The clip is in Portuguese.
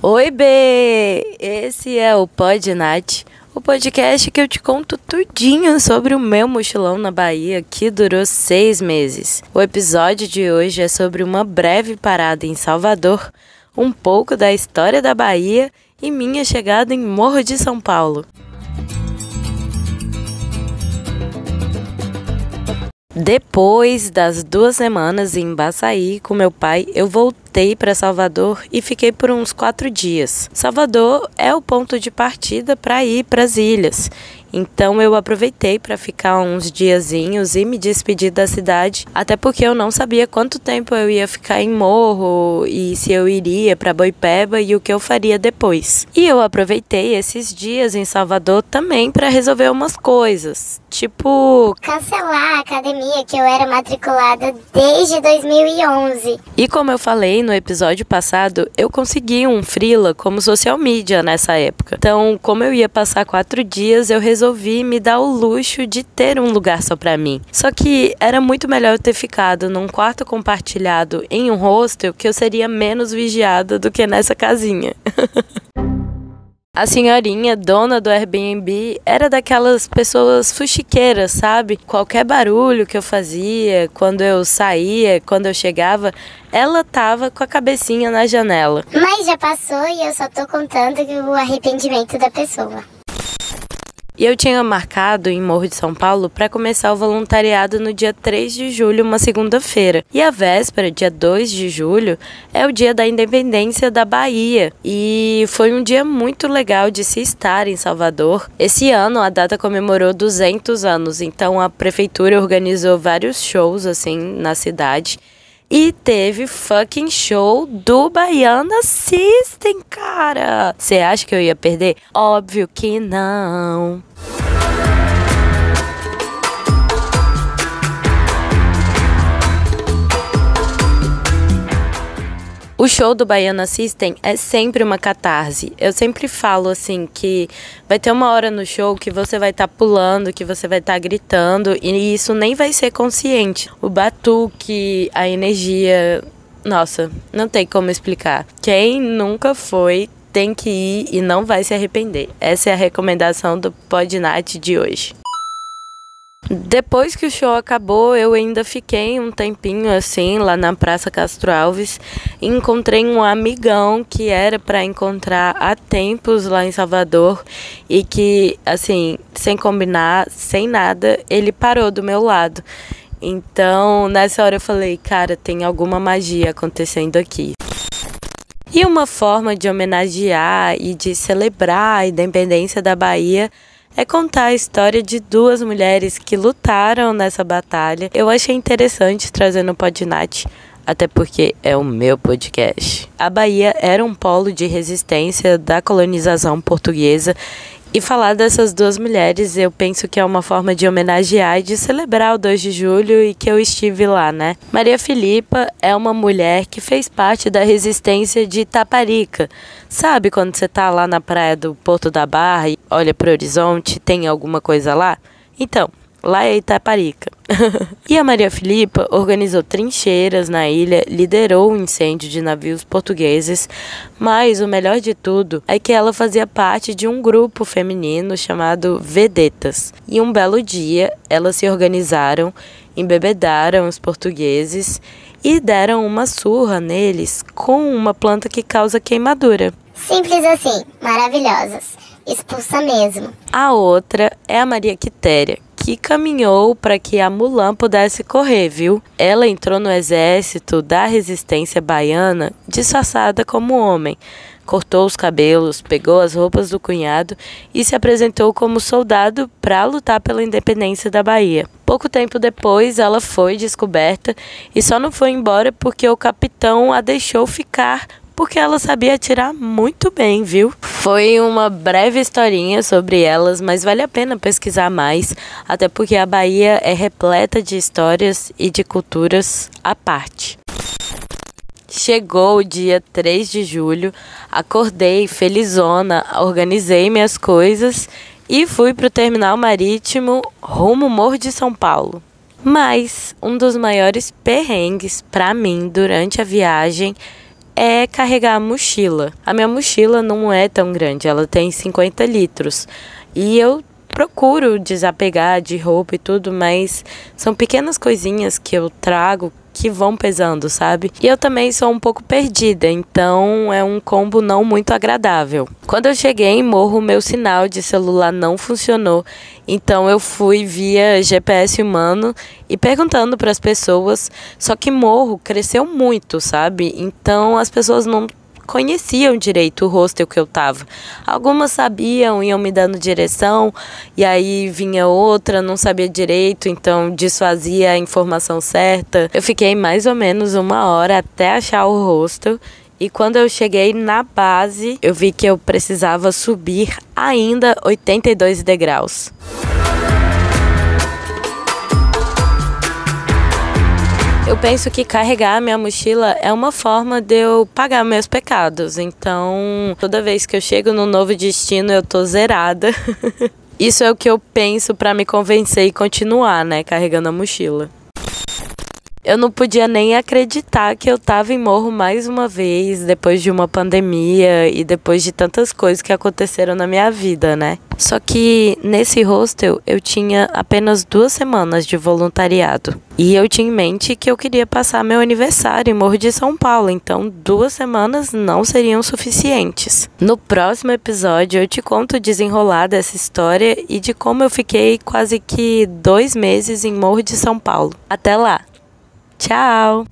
Oi, Bê! Esse é o Pod Nath, o podcast que eu te conto tudinho sobre o meu mochilão na Bahia, que durou 6 meses. O episódio de hoje é sobre uma breve parada em Salvador, um pouco da história da Bahia e minha chegada em Morro de São Paulo. Depois das 2 semanas em Baçaí com meu pai, eu voltei para Salvador e fiquei por uns 4 dias. Salvador é o ponto de partida para ir para as ilhas. Então eu aproveitei para ficar uns diazinhos e me despedir da cidade, até porque eu não sabia quanto tempo eu ia ficar em Morro e se eu iria para Boipeba e o que eu faria depois. E eu aproveitei esses dias em Salvador também para resolver umas coisas, tipo cancelar a academia que eu era matriculada desde 2011. E como eu falei no episódio passado, eu consegui um freela como social media nessa época. Então, como eu ia passar 4 dias, eu resolvi me dar o luxo de ter um lugar só pra mim. Só que era muito melhor eu ter ficado num quarto compartilhado em um hostel, que eu seria menos vigiada do que nessa casinha. A senhorinha, dona do Airbnb, era daquelas pessoas fuxiqueiras, sabe? Qualquer barulho que eu fazia, quando eu saía, quando eu chegava, ela tava com a cabecinha na janela. Mas já passou e eu só tô contando o arrependimento da pessoa. E eu tinha marcado em Morro de São Paulo para começar o voluntariado no dia 3 de julho, uma segunda-feira. E a véspera, dia 2 de julho, é o dia da independência da Bahia. E foi um dia muito legal de se estar em Salvador. Esse ano a data comemorou 200 anos, então a prefeitura organizou vários shows assim na cidade. E teve fucking show do Baiana System, cara! Você acha que eu ia perder? Óbvio que não! O show do Baiana System é sempre uma catarse. Eu sempre falo assim que vai ter uma hora no show que você vai estar pulando, que você vai estar gritando e isso nem vai ser consciente. O batuque, a energia, nossa, não tem como explicar. Quem nunca foi tem que ir e não vai se arrepender. Essa é a recomendação do Pod Nath de hoje. Depois que o show acabou, eu ainda fiquei um tempinho assim lá na Praça Castro Alves e encontrei um amigão que era para encontrar há tempos lá em Salvador e que, assim, sem combinar, sem nada, ele parou do meu lado. Então, nessa hora eu falei, cara, tem alguma magia acontecendo aqui. E uma forma de homenagear e de celebrar a independência da Bahia é contar a história de 2 mulheres que lutaram nessa batalha. Eu achei interessante trazer no Pod Nath, até porque é o meu podcast. A Bahia era um polo de resistência da colonização portuguesa e falar dessas 2 mulheres eu penso que é uma forma de homenagear e de celebrar o 2 de julho e que eu estive lá, né? Maria Filipa é uma mulher que fez parte da resistência de Itaparica. Sabe quando você tá lá na praia do Porto da Barra e olha pro horizonte, tem alguma coisa lá? Então, lá é Itaparica. E a Maria Filipa organizou trincheiras na ilha, liderou o incêndio de navios portugueses, mas o melhor de tudo é que ela fazia parte de um grupo feminino chamado Vedetas. E um belo dia, elas se organizaram, embebedaram os portugueses e deram uma surra neles com uma planta que causa queimadura. Simples assim, maravilhosas. Expulsa mesmo. A outra é a Maria Quitéria, que caminhou para que a Mulan pudesse correr, viu? Ela entrou no exército da resistência baiana disfarçada como homem. Cortou os cabelos, pegou as roupas do cunhado e se apresentou como soldado para lutar pela independência da Bahia. Pouco tempo depois, ela foi descoberta e só não foi embora porque o capitão a deixou ficar, porque ela sabia atirar muito bem, viu? Foi uma breve historinha sobre elas, mas vale a pena pesquisar mais, até porque a Bahia é repleta de histórias e de culturas à parte. Chegou o dia 3 de julho, acordei felizona, organizei minhas coisas e fui para o terminal marítimo rumo Morro de São Paulo. Mas um dos maiores perrengues para mim durante a viagem é carregar a mochila. A minha mochila não é tão grande, ela tem 50 litros. E eu procuro desapegar de roupa e tudo, mas são pequenas coisinhas que eu trago que vão pesando, sabe? E eu também sou um pouco perdida, então é um combo não muito agradável. Quando eu cheguei em Morro, meu sinal de celular não funcionou, então eu fui via GPS humano e perguntando para as pessoas, só que Morro cresceu muito, sabe? Então as pessoas não conheciam direito o hostel que eu tava. Algumas sabiam, iam me dando direção, e aí vinha outra, não sabia direito, então desfazia a informação certa. Eu fiquei mais ou menos 1 hora até achar o hostel, e quando eu cheguei na base, eu vi que eu precisava subir ainda 82 degraus. Eu penso que carregar a minha mochila é uma forma de eu pagar meus pecados. Então, toda vez que eu chego num novo destino, eu tô zerada. Isso é o que eu penso pra me convencer e continuar, né, carregando a mochila. Eu não podia nem acreditar que eu tava em Morro mais uma vez, depois de uma pandemia e depois de tantas coisas que aconteceram na minha vida, né? Só que nesse hostel eu tinha apenas 2 semanas de voluntariado. E eu tinha em mente que eu queria passar meu aniversário em Morro de São Paulo, então 2 semanas não seriam suficientes. No próximo episódio eu te conto o desenrolar dessa história e de como eu fiquei quase que 2 meses em Morro de São Paulo. Até lá! Tchau!